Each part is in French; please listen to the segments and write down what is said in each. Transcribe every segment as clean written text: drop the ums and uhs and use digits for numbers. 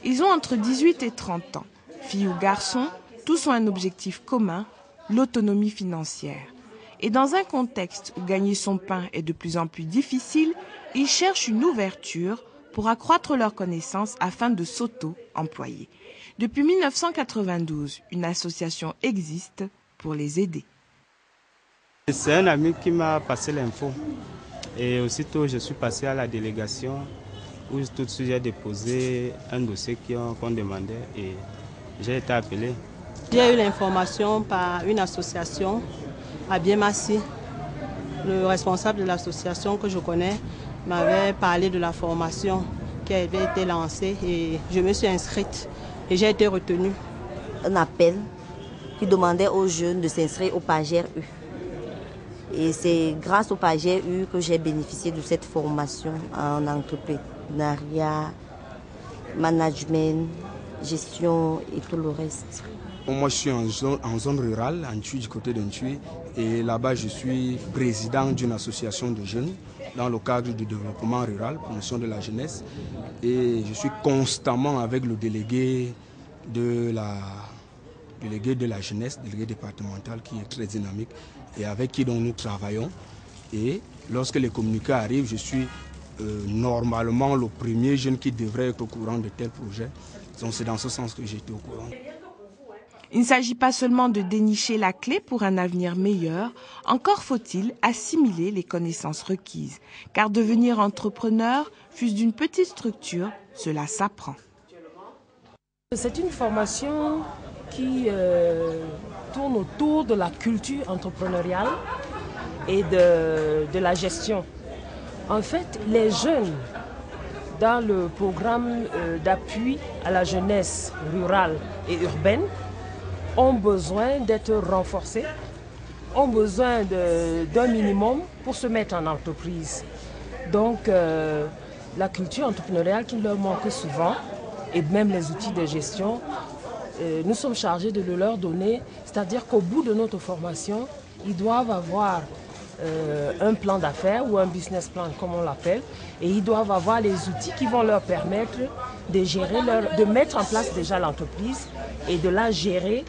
Ils ont entre 18 et 30 ans. Filles ou garçons, tous ont un objectif commun, l'autonomie financière. Et dans un contexte où gagner son pain est de plus en plus difficile, ils cherchent une ouverture pour accroître leurs connaissances afin de s'auto-employer. Depuis 1992, une association existe pour les aider. C'est un ami qui m'a passé l'info. Et aussitôt, je suis passé à la délégation où tout de suite j'ai déposé un dossier qu'on demandait et j'ai été appelé. J'ai eu l'information par une association à Biémassi. Le responsable de l'association que je connais m'avait parlé de la formation qui avait été lancée et je me suis inscrite et j'ai été retenue. Un appel qui demandait aux jeunes de s'inscrire au PAGER U. Et c'est grâce au PAGER U que j'ai bénéficié de cette formation en entrepreneuriat, management, gestion et tout le reste. Moi, je suis en zone rurale, en Tui, du côté d'Ntui. Et là-bas, je suis président d'une association de jeunes dans le cadre du développement rural, promotion de la jeunesse. Et je suis constamment avec le délégué de la jeunesse, délégué départemental qui est très dynamique et avec qui donc nous travaillons. Et lorsque les communiqués arrivent, je suis normalement le premier jeune qui devrait être au courant de tel projet. Donc c'est dans ce sens que j'étais au courant. Il ne s'agit pas seulement de dénicher la clé pour un avenir meilleur, encore faut-il assimiler les connaissances requises. Car devenir entrepreneur, fût-ce d'une petite structure, cela s'apprend. C'est une formation qui tourne autour de la culture entrepreneuriale et de la gestion. En fait, les jeunes, dans le programme d'appui à la jeunesse rurale et urbaine, ont besoin d'être renforcés, ont besoin d'un minimum pour se mettre en entreprise. Donc, la culture entrepreneuriale qui leur manque souvent, et même les outils de gestion, nous sommes chargés de le leur donner, c'est-à-dire qu'au bout de notre formation, ils doivent avoir un plan d'affaires ou un business plan comme on l'appelle, et ils doivent avoir les outils qui vont leur permettre de gérer de mettre en place déjà l'entreprise et de la gérer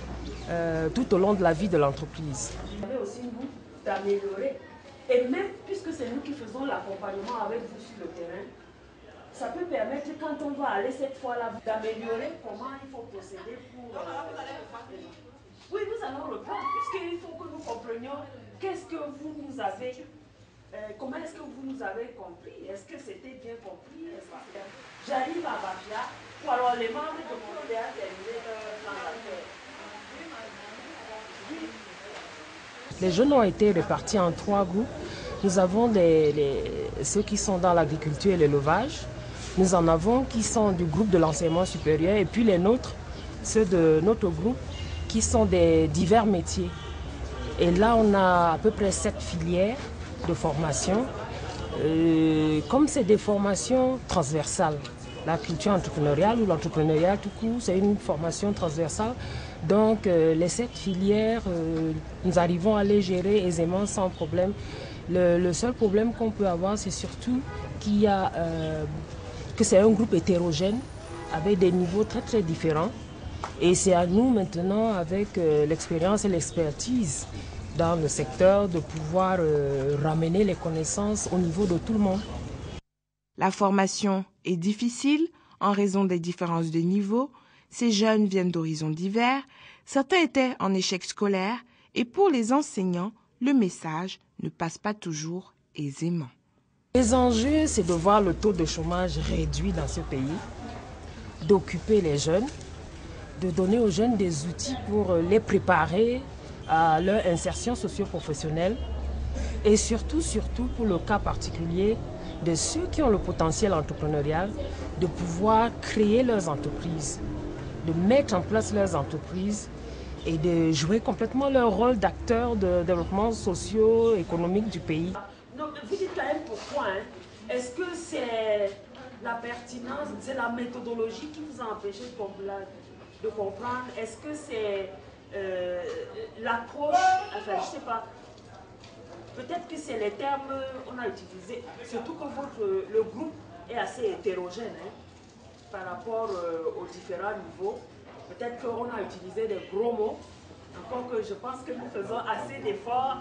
tout au long de la vie de l'entreprise. Vous avez aussi une bout d'améliorer, et même puisque c'est nous qui faisons l'accompagnement avec vous sur le terrain, ça peut permettre quand on va aller cette fois-là d'améliorer comment il faut procéder pour... Oui, nous allons reprendre, puisqu'il faut que nous comprenions qu'est-ce que vous nous avez, comment est-ce que vous nous avez compris, est-ce que c'était bien compris, j'arrive à Bafia, ou alors les membres de mon ont déjà terminé leur plan d'affaires. Les jeunes ont été répartis en 3 groupes. Nous avons ceux qui sont dans l'agriculture et l'élevage. Nous en avons qui sont du groupe de l'enseignement supérieur et puis les nôtres, ceux de notre groupe, qui sont des divers métiers. Et là, on a à peu près 7 filières de formation. Comme c'est des formations transversales, la culture entrepreneuriale ou l'entrepreneuriat tout court, c'est une formation transversale. Donc, les 7 filières, nous arrivons à les gérer aisément, sans problème. Le seul problème qu'on peut avoir, c'est surtout que c'est un groupe hétérogène, avec des niveaux très très différents. Et c'est à nous maintenant, avec l'expérience et l'expertise dans le secteur, de pouvoir ramener les connaissances au niveau de tout le monde. La formation est difficile en raison des différences de niveau. Ces jeunes viennent d'horizons divers. Certains étaient en échec scolaire et pour les enseignants, le message ne passe pas toujours aisément. Les enjeux, c'est de voir le taux de chômage réduit dans ce pays, d'occuper les jeunes, de donner aux jeunes des outils pour les préparer à leur insertion socio-professionnelle et surtout pour le cas particulier de ceux qui ont le potentiel entrepreneurial, de pouvoir créer leurs entreprises, de mettre en place leurs entreprises et de jouer complètement leur rôle d'acteur de développement socio-économique du pays. Non, vous dites quand même pourquoi. Est-ce que c'est la pertinence, c'est la méthodologie qui vous a empêché de comprendre? Est-ce que c'est l'approche, enfin je ne sais pas, peut-être que c'est les termes qu'on a utilisés, surtout que le groupe est assez hétérogène. par rapport aux différents niveaux. Peut-être qu'on a utilisé des gros mots, encore que je pense que nous faisons assez d'efforts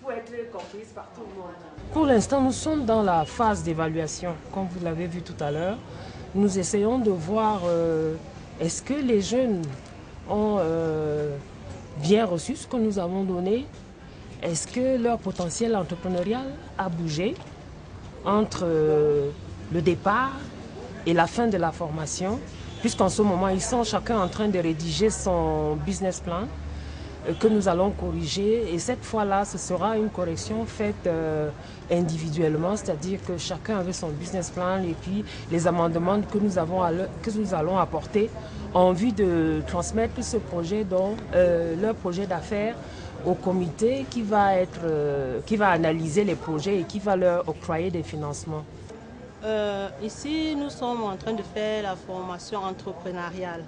pour être comprises par tout le monde. Pour l'instant, nous sommes dans la phase d'évaluation, comme vous l'avez vu tout à l'heure. Nous essayons de voir est-ce que les jeunes ont bien reçu ce que nous avons donné. Est-ce que leur potentiel entrepreneurial a bougé entre le départ et la fin de la formation, puisqu'en ce moment, ils sont chacun en train de rédiger son business plan que nous allons corriger. Et cette fois-là, ce sera une correction faite individuellement, c'est-à-dire que chacun avait son business plan et puis les amendements que nous allons apporter en vue de transmettre ce projet, donc leur projet d'affaires, au comité qui va analyser les projets et qui va leur octroyer des financements. Ici, nous sommes en train de faire la formation entrepreneuriale.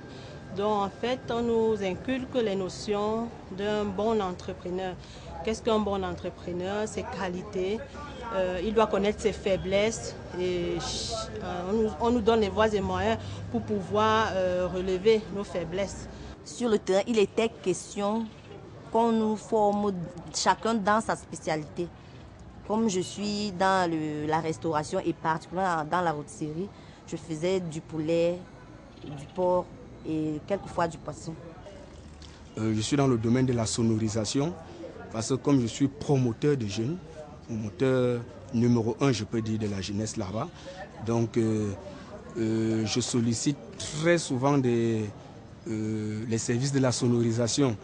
Donc, en fait, on nous inculque les notions d'un bon entrepreneur. Qu'est-ce qu'un bon entrepreneur? Ses qualités. Il doit connaître ses faiblesses. Et on nous donne les voies et moyens pour pouvoir relever nos faiblesses. Sur le terrain, il était question qu'on nous forme chacun dans sa spécialité. Comme je suis dans la restauration et particulièrement dans la rôtisserie, je faisais du poulet, du porc et quelquefois du poisson. Je suis dans le domaine de la sonorisation parce que comme je suis promoteur de jeunes, promoteur numéro 1, je peux dire, de la jeunesse là-bas, donc je sollicite très souvent les services de la sonorisation.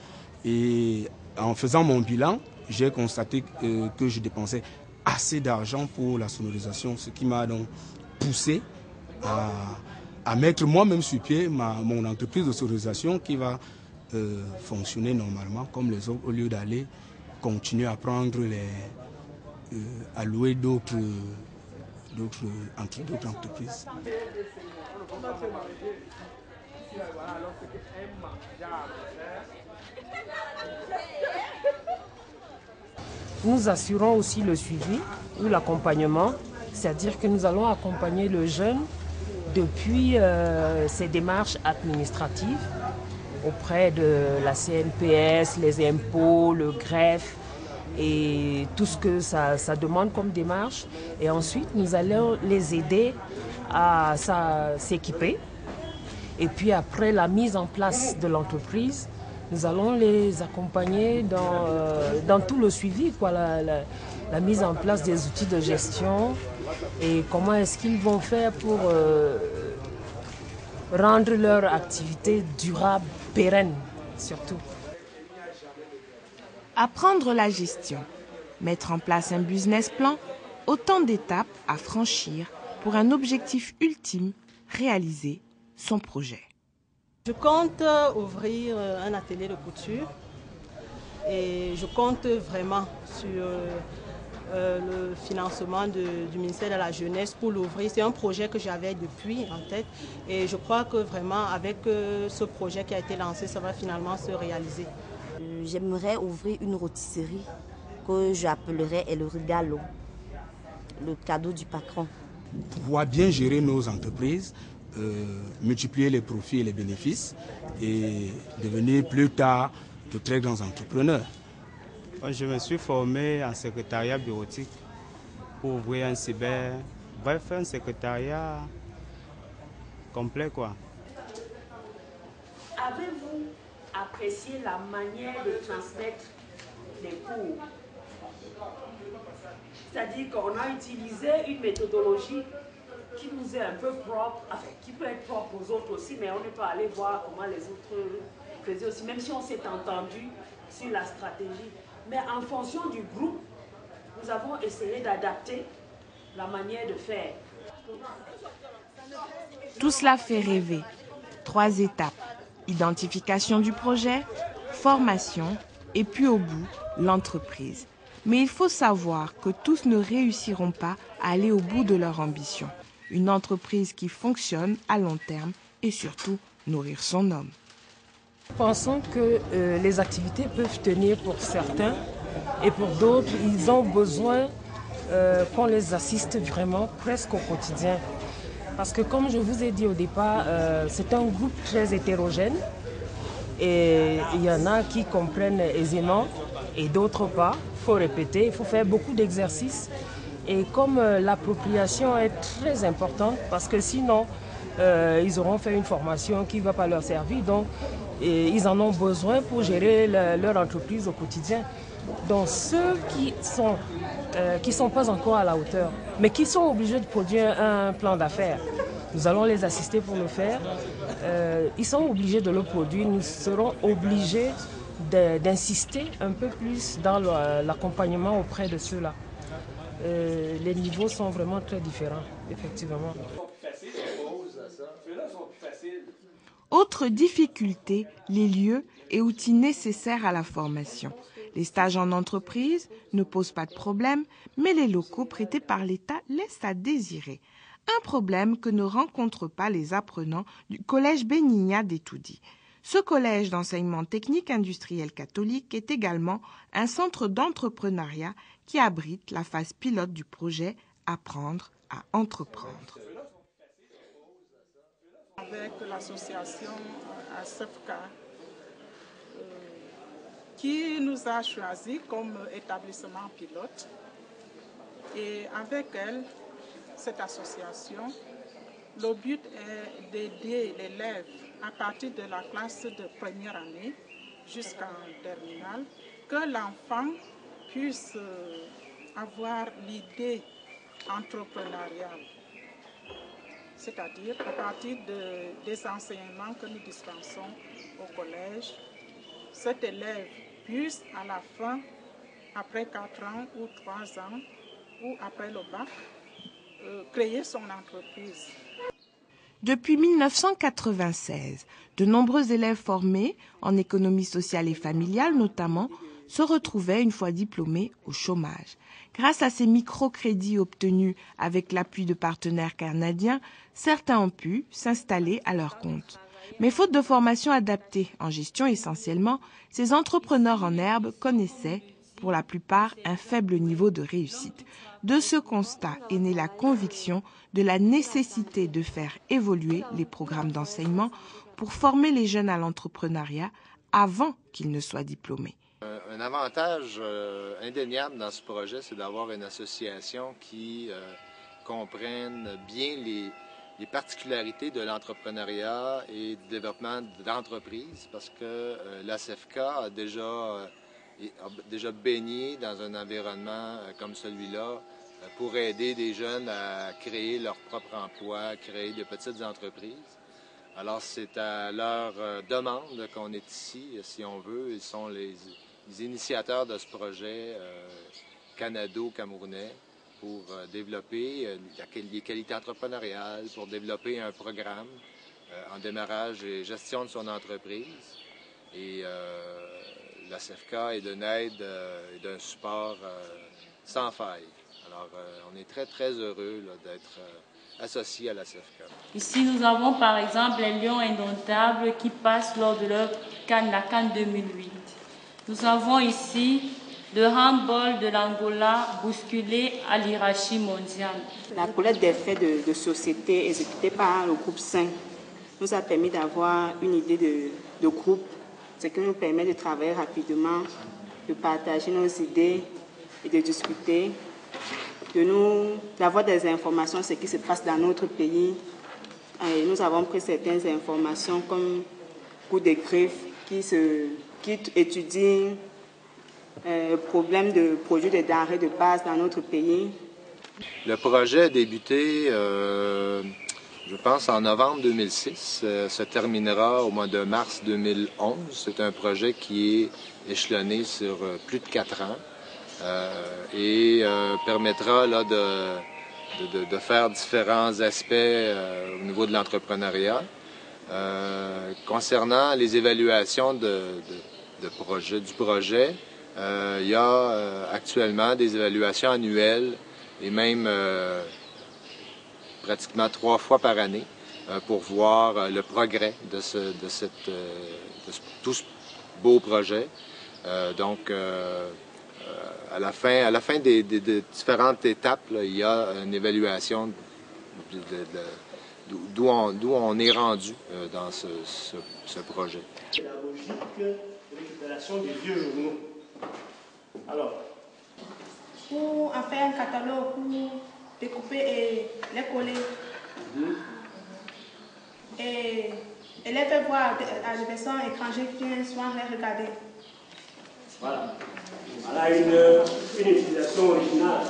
Et en faisant mon bilan, j'ai constaté que je dépensais assez d'argent pour la sonorisation, ce qui m'a donc poussé à mettre moi-même sur pied mon entreprise de sonorisation qui va fonctionner normalement comme les autres, au lieu d'aller continuer à prendre à louer d'autres entreprises. Nous assurons aussi le suivi ou l'accompagnement, c'est-à-dire que nous allons accompagner le jeune depuis ses démarches administratives auprès de la CNPS, les impôts, le greffe et tout ce que ça demande comme démarche. Et ensuite, nous allons les aider à s'équiper. Et puis après la mise en place de l'entreprise, nous allons les accompagner dans tout le suivi, la mise en place des outils de gestion et comment est-ce qu'ils vont faire pour rendre leur activité durable, pérenne surtout. Apprendre la gestion, mettre en place un business plan, autant d'étapes à franchir pour un objectif ultime, réaliser son projet. Je compte ouvrir un atelier de couture et je compte vraiment sur le financement du ministère de la Jeunesse pour l'ouvrir. C'est un projet que j'avais depuis en tête et je crois que vraiment avec ce projet qui a été lancé, ça va finalement se réaliser. J'aimerais ouvrir une rôtisserie que j'appellerais El Regalo, le cadeau du patron. Pouvoir bien gérer nos entreprises, multiplier les profits et les bénéfices et devenir plus tard de très grands entrepreneurs. Je me suis formé en secrétariat bureautique pour ouvrir un cyber, bref, un secrétariat complet quoi. Avez-vous apprécié la manière de transmettre les cours? C'est-à-dire qu'on a utilisé une méthodologie qui nous est un peu propre, enfin, qui peut être propre aux autres aussi, mais on n'est pas allé voir comment les autres faisaient aussi, même si on s'est entendu sur la stratégie. Mais en fonction du groupe, nous avons essayé d'adapter la manière de faire. Tout cela fait rêver. 3 étapes. Identification du projet, formation et puis au bout, l'entreprise. Mais il faut savoir que tous ne réussiront pas à aller au bout de leur ambition. Une entreprise qui fonctionne à long terme et surtout nourrir son homme. Pensons que les activités peuvent tenir pour certains et pour d'autres, ils ont besoin qu'on les assiste vraiment presque au quotidien. Parce que comme je vous ai dit au départ, c'est un groupe très hétérogène. Et il y en a qui comprennent aisément et d'autres pas. Il faut répéter, il faut faire beaucoup d'exercices. Et comme l'appropriation est très importante, parce que sinon, ils auront fait une formation qui ne va pas leur servir. Donc, ils en ont besoin pour gérer leur entreprise au quotidien. Donc, ceux qui sont pas encore à la hauteur, mais qui sont obligés de produire un plan d'affaires, nous allons les assister pour le faire. Ils sont obligés de le produire. Nous serons obligés d'insister un peu plus dans l'accompagnement auprès de ceux-là. Les niveaux sont vraiment très différents, effectivement. Autre difficulté, les lieux et outils nécessaires à la formation. Les stages en entreprise ne posent pas de problème, mais les locaux prêtés par l'État laissent à désirer. Un problème que ne rencontrent pas les apprenants du collège Benigna d'Etoudi. Ce collège d'enseignement technique industriel catholique est également un centre d'entrepreneuriat qui abrite la phase pilote du projet Apprendre à entreprendre. Avec l'association ASEFCA qui nous a choisis comme établissement pilote, et avec elle, cette association, le but est d'aider l'élève à partir de la classe de première année jusqu'en terminale, que l'enfant puisse avoir l'idée entrepreneuriale. C'est-à-dire à partir des enseignements que nous dispensons au collège, cet élève puisse à la fin, après 4 ans ou 3 ans, ou après le bac, créer son entreprise. Depuis 1996, de nombreux élèves formés en économie sociale et familiale notamment se retrouvaient une fois diplômés au chômage. Grâce à ces microcrédits obtenus avec l'appui de partenaires canadiens, certains ont pu s'installer à leur compte. Mais faute de formation adaptée, en gestion essentiellement, ces entrepreneurs en herbe connaissaient, pour la plupart, un faible niveau de réussite. De ce constat est née la conviction de la nécessité de faire évoluer les programmes d'enseignement pour former les jeunes à l'entrepreneuriat avant qu'ils ne soient diplômés. Un avantage indéniable dans ce projet, c'est d'avoir une association qui comprenne bien les particularités de l'entrepreneuriat et du développement d'entreprises, parce que l'ASEFCA a déjà baigné dans un environnement comme celui-là pour aider des jeunes à créer leur propre emploi, créer de petites entreprises. Alors c'est à leur demande qu'on est ici, si on veut. Ils sont les initiateurs de ce projet canado-camerounais pour développer les qualités entrepreneuriales, pour développer un programme en démarrage et gestion de son entreprise. Et l'ASEFCA est d'une aide et d'un support sans faille. Alors, on est très, très heureux d'être associés à l'ASEFCA. Ici, nous avons par exemple les Lions indomptables qui passent lors de leur CAN, la CAN 2008. Nous avons ici le handball de l'Angola bousculé à l'hierarchie mondiale. La collecte des faits de société exécutée par le groupe 5 nous a permis d'avoir une idée de groupe, ce qui nous permet de travailler rapidement, de partager nos idées et de discuter, d'avoir des informations sur ce qui se passe dans notre pays. Et nous avons pris certaines informations comme coup de griffe qui étudie le problème de produits de denrées de base dans notre pays. Le projet a débuté, je pense, en novembre 2006, se terminera au mois de mars 2011. C'est un projet qui est échelonné sur plus de 4 ans et permettra là, de faire différents aspects au niveau de l'entrepreneuriat. Concernant les évaluations du projet, il y a actuellement des évaluations annuelles et même pratiquement 3 fois par année pour voir le progrès de tout ce beau projet. Donc, à la fin des différentes étapes, là, il y a une évaluation d'où on est rendu dans ce projet. Pédagogique de récupération des vieux journaux. Alors, pour en faire un catalogue, pour découper et les coller. Et les faire voir à des personnes étrangères qui viennent souvent les regarder. Voilà. Voilà une utilisation originale.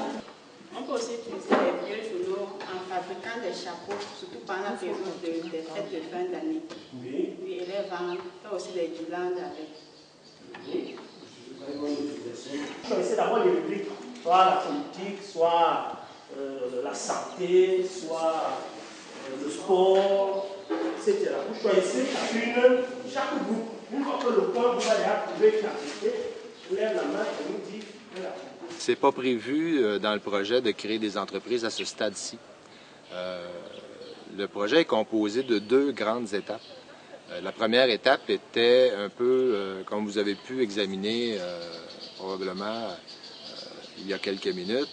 On peut aussi utiliser les vieux journaux en fabriquant des chapeaux, surtout pendant la période des fêtes de fin d'année. Oui. Oui, et les vendre, faire aussi des guirlandes avec. Oui. Choisissez d'abord les rubriques, soit la politique, soit la santé, soit le sport, etc. Vous choisissez chaque groupe. Une fois que le point vous allez approuver une activité, vous lèvez la main et nous dit voilà. C'est pas prévu dans le projet de créer des entreprises à ce stade-ci. Le projet est composé de 2 grandes étapes. La première étape était un peu, comme vous avez pu examiner probablement il y a quelques minutes,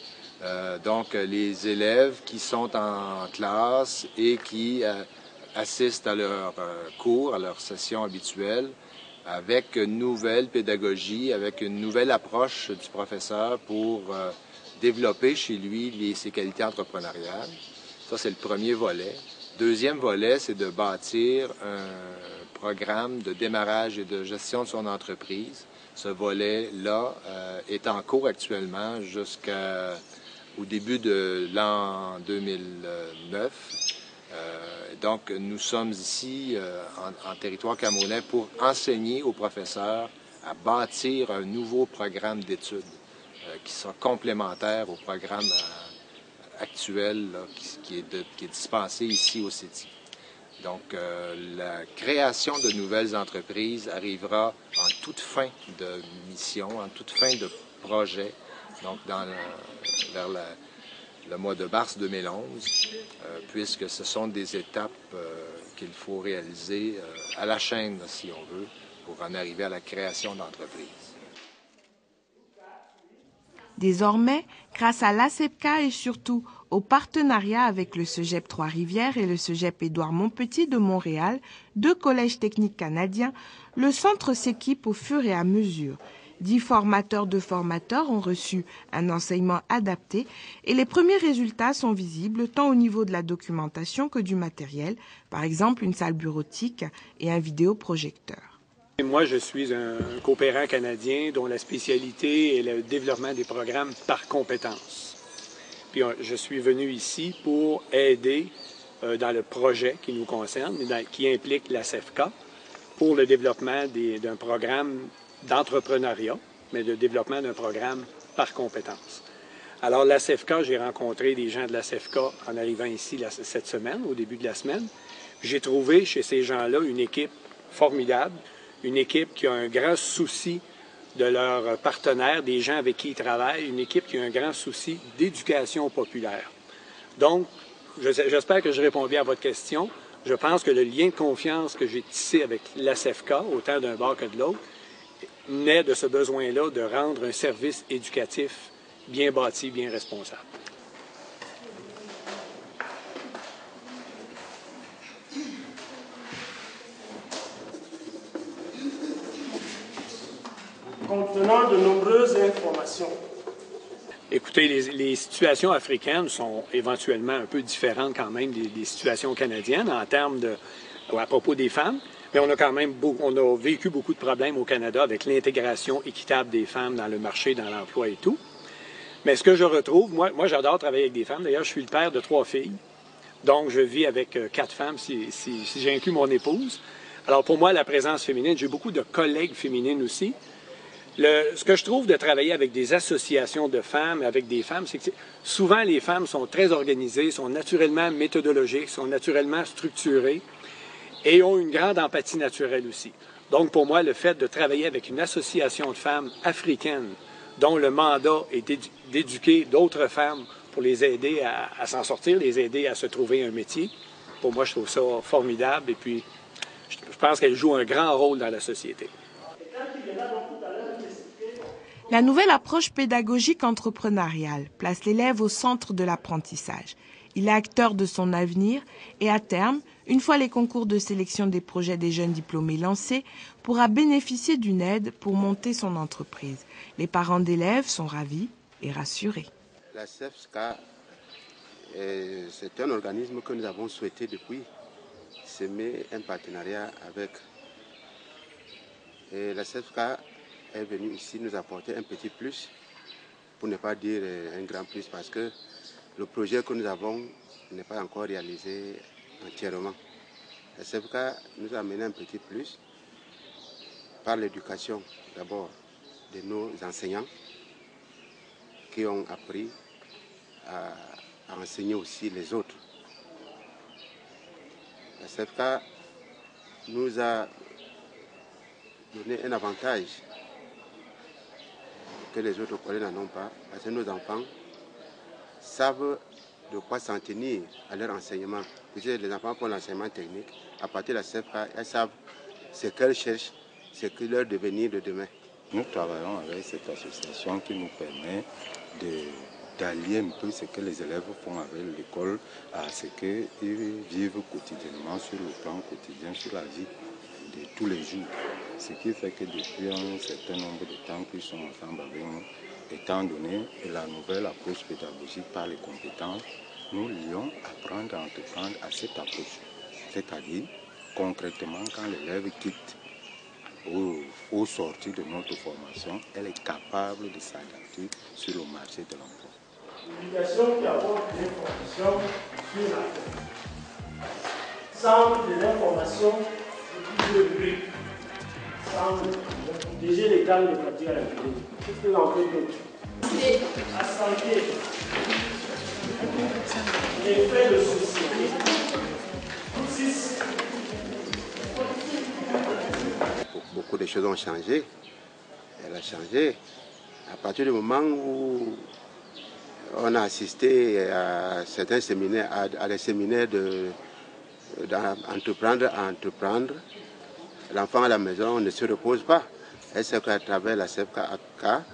donc les élèves qui sont en classe et qui assistent à leurs cours, à leurs sessions habituelles, avec une nouvelle pédagogie, avec une nouvelle approche du professeur pour développer chez lui ses qualités entrepreneuriales. Ça, c'est le premier volet. Deuxième volet, c'est de bâtir un programme de démarrage et de gestion de son entreprise. Ce volet-là est en cours actuellement jusqu'au début de l'an 2009. Donc, nous sommes ici en territoire camerounais pour enseigner aux professeurs à bâtir un nouveau programme d'études qui sera complémentaire au programme actuel là, qui est dispensé ici au CETI. Donc, la création de nouvelles entreprises arrivera en toute fin de mission, en toute fin de projet, donc vers le mois de mars 2011, puisque ce sont des étapes qu'il faut réaliser à la chaîne, si on veut, pour en arriver à la création d'entreprises. Désormais, grâce à l'ACEPCA et surtout au partenariat avec le Cégep Trois-Rivières et le Cégep Édouard-Montpetit de Montréal, 2 collèges techniques canadiens, le centre s'équipe au fur et à mesure. 10 formateurs de formateurs ont reçu un enseignement adapté et les premiers résultats sont visibles tant au niveau de la documentation que du matériel, par exemple une salle bureautique et un vidéoprojecteur. Moi, je suis un coopérant canadien dont la spécialité est le développement des programmes par compétences. Puis je suis venu ici pour aider dans le projet qui nous concerne, qui implique la CEFCA, pour le développement d'un programme d'entrepreneuriat, mais de développement d'un programme par compétences. Alors, la CEFCA, j'ai rencontré des gens de la CEFCA en arrivant ici cette semaine, au début de la semaine. J'ai trouvé chez ces gens-là une équipe formidable, une équipe qui a un grand souci de leurs partenaires, des gens avec qui ils travaillent, une équipe qui a un grand souci d'éducation populaire. Donc, j'espère que je réponds bien à votre question. Je pense que le lien de confiance que j'ai tissé avec la CEFCA, autant d'un bord que de l'autre, naît de ce besoin-là de rendre un service éducatif bien bâti, bien responsable. Contenant de nombreuses informations. Écoutez, les situations africaines sont éventuellement un peu différentes quand même des situations canadiennes en termes à propos des femmes, mais on a vécu beaucoup de problèmes au Canada avec l'intégration équitable des femmes dans le marché, dans l'emploi et tout. Mais ce que je retrouve, moi j'adore travailler avec des femmes. D'ailleurs, je suis le père de 3 filles, donc je vis avec 4 femmes si j'inclus mon épouse. Alors pour moi, la présence féminine, j'ai beaucoup de collègues féminines aussi. Ce que je trouve de travailler avec des associations de femmes, avec des femmes, c'est que souvent les femmes sont très organisées, sont naturellement méthodologiques, sont naturellement structurées et ont une grande empathie naturelle aussi. Donc pour moi, le fait de travailler avec une association de femmes africaines dont le mandat est d'éduquer d'autres femmes pour les aider à s'en sortir, les aider à se trouver un métier, pour moi, je trouve ça formidable et puis je pense qu'elle joue un grand rôle dans la société. La nouvelle approche pédagogique entrepreneuriale place l'élève au centre de l'apprentissage. Il est acteur de son avenir et à terme, une fois les concours de sélection des projets des jeunes diplômés lancés, pourra bénéficier d'une aide pour monter son entreprise. Les parents d'élèves sont ravis et rassurés. La CEFSCA, c'est un organisme que nous avons souhaité depuis semer un partenariat avec. Et la CEFSCA est venue ici nous apporter un petit plus, pour ne pas dire un grand plus, parce que le projet que nous avons n'est pas encore réalisé entièrement. La CEFSCA nous a amené un petit plus par l'éducation d'abord de nos enseignants qui ont appris à enseigner aussi les autres. La CEFSCA nous a donné un avantage que les autres collègues n'en ont pas, parce que nos enfants savent de quoi s'en tenir à leur enseignement. Les enfants font l'enseignement technique, à partir de la CEFSCA, elles savent ce qu'elles cherchent, ce que leur devenir de demain. Nous travaillons avec cette association qui nous permet d'allier un peu ce que les élèves font avec l'école à ce qu'ils vivent quotidiennement sur le plan quotidien, sur la vie de tous les jours. Ce qui fait que depuis un certain nombre de temps qu'ils sont ensemble avec nous, étant donné la nouvelle approche pédagogique par les compétences, nous lions apprendre à entreprendre à cette approche. C'est-à-dire, concrètement, quand l'élève quitte au sortir de notre formation, elle est capable de s'adapter sur le marché de l'emploi. L'éducation qui apporte des formations sur la terre. Sans de l'information, de bruit. Sans protéger les cadres de pratique à la télé. Qu'est-ce que l'on fait d'autre? La santé, les faits de société, tout ceci. Beaucoup de choses ont changé. Elle a changé. À partir du moment où on a assisté à certains séminaires, à des séminaires d'entreprendre à entreprendre, l'enfant à la maison ne se repose pas. Elle sait qu'à travers la CEFSCA,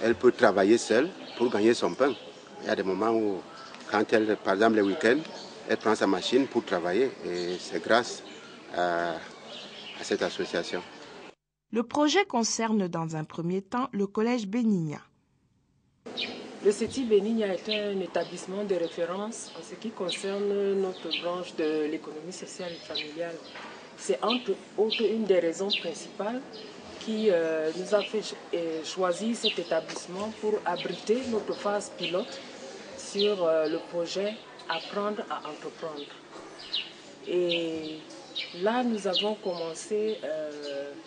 elle peut travailler seule pour gagner son pain. Il y a des moments où, quand elle, par exemple les week-ends, elle prend sa machine pour travailler et c'est grâce à cette association. Le projet concerne dans un premier temps le collège Benigna. Le CETI Benigna est un établissement de référence en ce qui concerne notre branche de l'économie sociale et familiale. C'est entre autres une des raisons principales qui nous a fait choisir cet établissement pour abriter notre phase pilote sur le projet Apprendre à entreprendre. Et là, nous avons commencé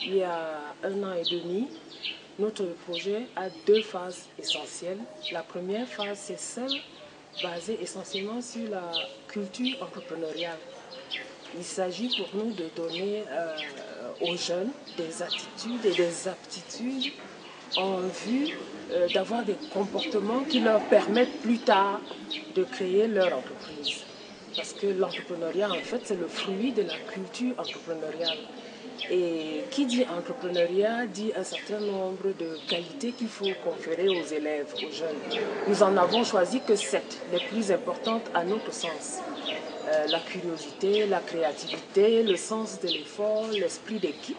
il y a 1 an et demi. Notre projet a 2 phases essentielles. La première phase, c'est celle basée essentiellement sur la culture entrepreneuriale. Il s'agit pour nous de donner aux jeunes des attitudes et des aptitudes en vue d'avoir des comportements qui leur permettent plus tard de créer leur entreprise. Parce que l'entrepreneuriat, en fait, c'est le fruit de la culture entrepreneuriale. Et qui dit entrepreneuriat dit un certain nombre de qualités qu'il faut conférer aux élèves, aux jeunes. Nous en avons choisi que 7, les plus importantes à notre sens. La curiosité, la créativité, le sens de l'effort, l'esprit d'équipe,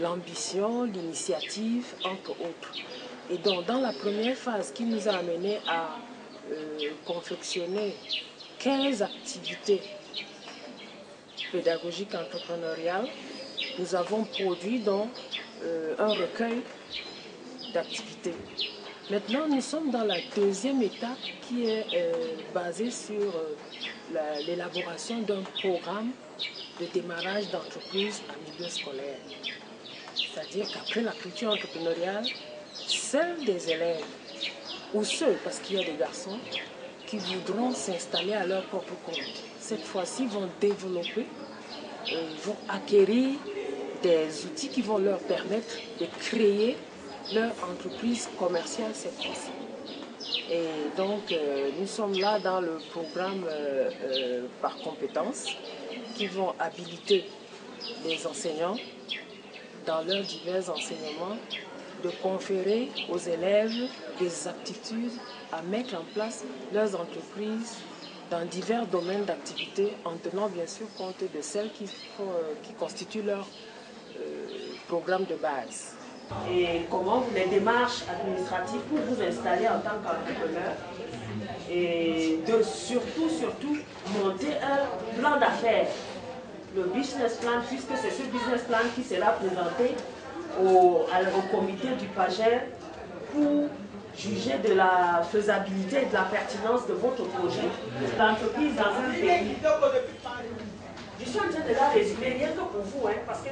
l'ambition, l'initiative, entre autres. Et donc, dans la première phase qui nous a amené à confectionner 15 activités pédagogiques entrepreneuriales, nous avons produit donc un recueil d'activités. Maintenant, nous sommes dans la deuxième étape qui est basée sur l'élaboration d'un programme de démarrage d'entreprise en milieu scolaire. C'est-à-dire qu'après la culture entrepreneuriale, seuls des élèves, ou ceux, parce qu'il y a des garçons, qui voudront s'installer à leur propre compte, cette fois-ci vont développer, vont acquérir des outils qui vont leur permettre de créer leur entreprise commerciale cette fois-ci. Et donc, nous sommes là dans le programme par compétences qui vont habiliter les enseignants dans leurs divers enseignements de conférer aux élèves des aptitudes à mettre en place leurs entreprises dans divers domaines d'activité, en tenant bien sûr compte de celles qui constituent leur programme de base. Et comment les démarches administratives pour vous installer en tant qu'entrepreneur et de surtout monter un plan d'affaires, le business plan, puisque c'est ce business plan qui sera présenté au comité du PAGER pour juger de la faisabilité et de la pertinence de votre projet d'entreprise dans un pays. Je suis en train de la résumer rien que pour vous, parce que